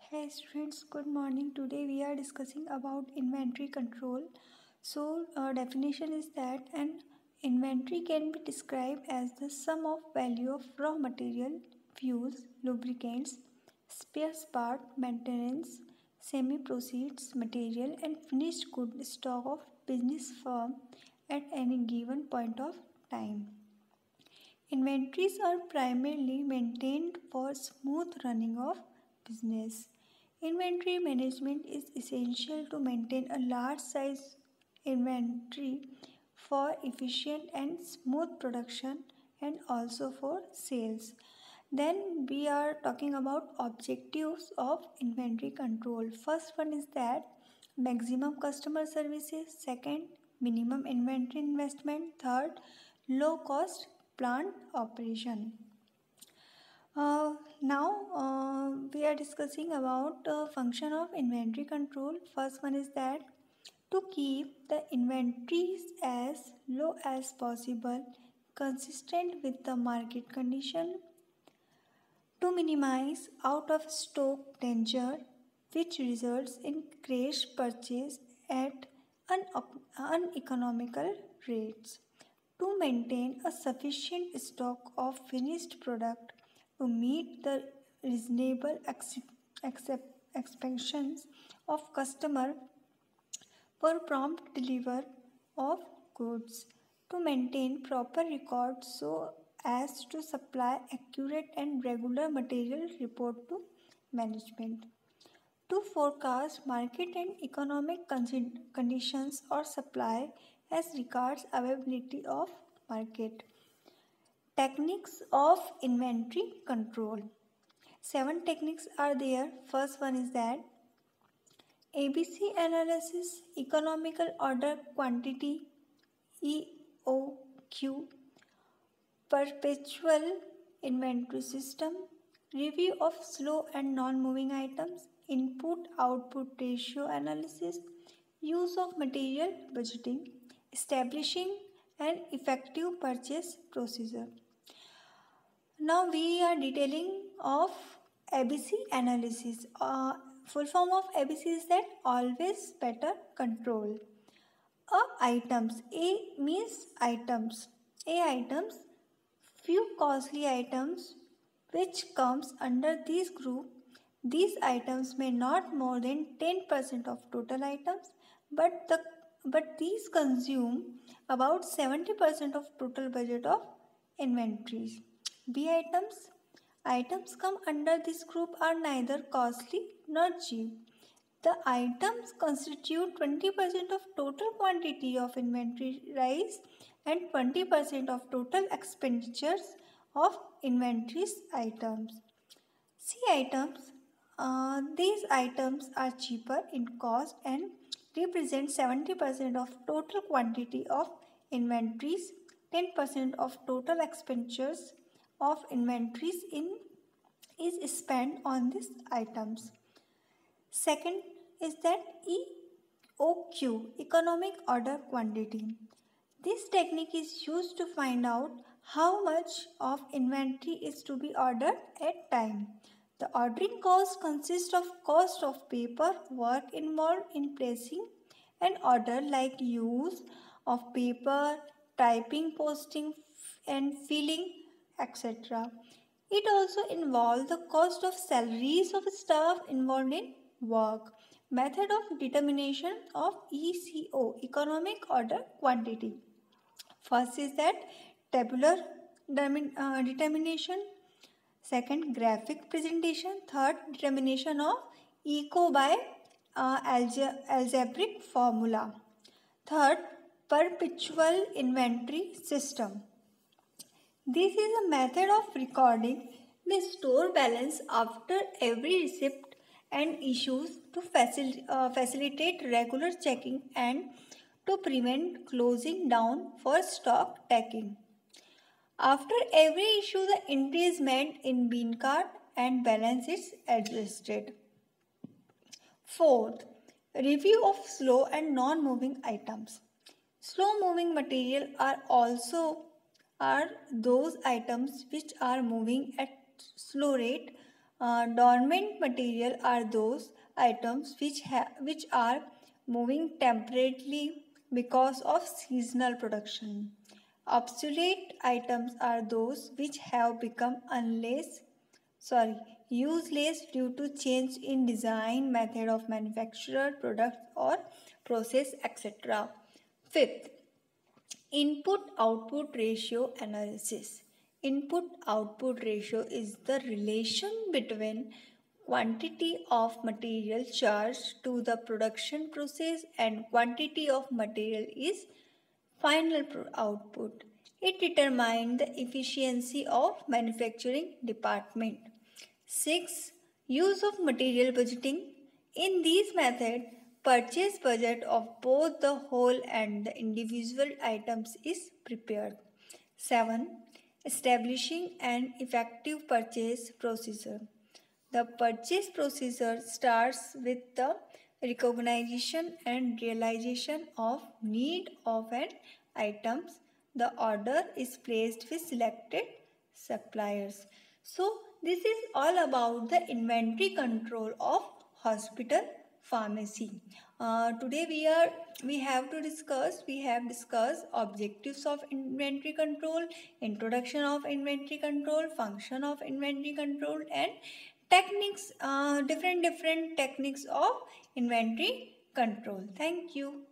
Hey students, good morning. Today we are discussing about inventory control. Definition is that an inventory can be described as the sum of value of raw material, fuels, lubricants, spare part, maintenance, semi-proceeds, material, and finished good stock of business firm at any given point of time. Inventories are primarily maintained for smooth running of business. Inventory management is essential to maintain a large size inventory for efficient and smooth production and also for sales. Then we are talking about objectives of inventory control. First one is that maximum customer services. Second, minimum inventory investment. Third, low cost plant operation. Now we are discussing about function of inventory control. First one is that to keep the inventories as low as possible, consistent with the market condition, to minimize out of stock danger, which results in crash purchase at uneconomical rates, to maintain a sufficient stock of finished product to meet the reasonable expectations of customer for prompt delivery of goods, to maintain proper records so as to supply accurate and regular material report to management, to forecast market and economic conditions or supply as regards availability of market. Techniques of inventory control. 7 techniques are there. First one is that ABC analysis, economical order quantity, EOQ, perpetual inventory system, review of slow and non-moving items, input-output ratio analysis, use of material budgeting, establishing an effective purchase procedure. Now we are detailing of ABC analysis. Full form of ABC is that always better control. Items. A means items. A items, few costly items which comes under this group. These items may not more than 10% of total items, but these consume about 70% of total budget of inventories. B items. Items come under this group are neither costly nor cheap. The items constitute 20% of total quantity of inventory rise and 20% of total expenditures of inventories items. C items. These items are cheaper in cost and represent 70% of total quantity of inventories, 10% of total expenditures of inventories is spent on these items. Second is that EOQ, economic order quantity. This technique is used to find out how much of inventory is to be ordered at time. The ordering cost consists of cost of paper work involved in placing an order like use of paper, typing, posting and filling, etc. It also involves the cost of salaries of staff involved in work. Method of determination of ECO, economic order quantity. First is that tabular determination. Second, graphic presentation. Third, determination of ECO by algebraic formula. Third, perpetual inventory system. This is a method of recording the store balance after every receipt and issues to facilitate regular checking and to prevent closing down for stock taking. After every issue, the entry is made in bin card and balance is adjusted. Fourth, review of slow and non-moving items. Slow-moving material are those items which are moving at slow rate Dormant material are those items which are moving temporarily because of seasonal production. Obsolete items are those which have become useless due to change in design, method of manufacture, product or process, etc. Fifth, input output ratio analysis. Input output ratio is the relation between quantity of material charged to the production process and quantity of material is final output. It determines the efficiency of manufacturing department. 6. Use of material budgeting. In this method, purchase budget of both the whole and the individual items is prepared. 7. Establishing an effective purchase procedure. The purchase procedure starts with the recognition and realization of need of an items. The order is placed with selected suppliers. So this is all about the inventory control of hospital pharmacy. Today we have discussed objectives of inventory control, introduction of inventory control, function of inventory control, and techniques, different techniques of inventory control. Thank you.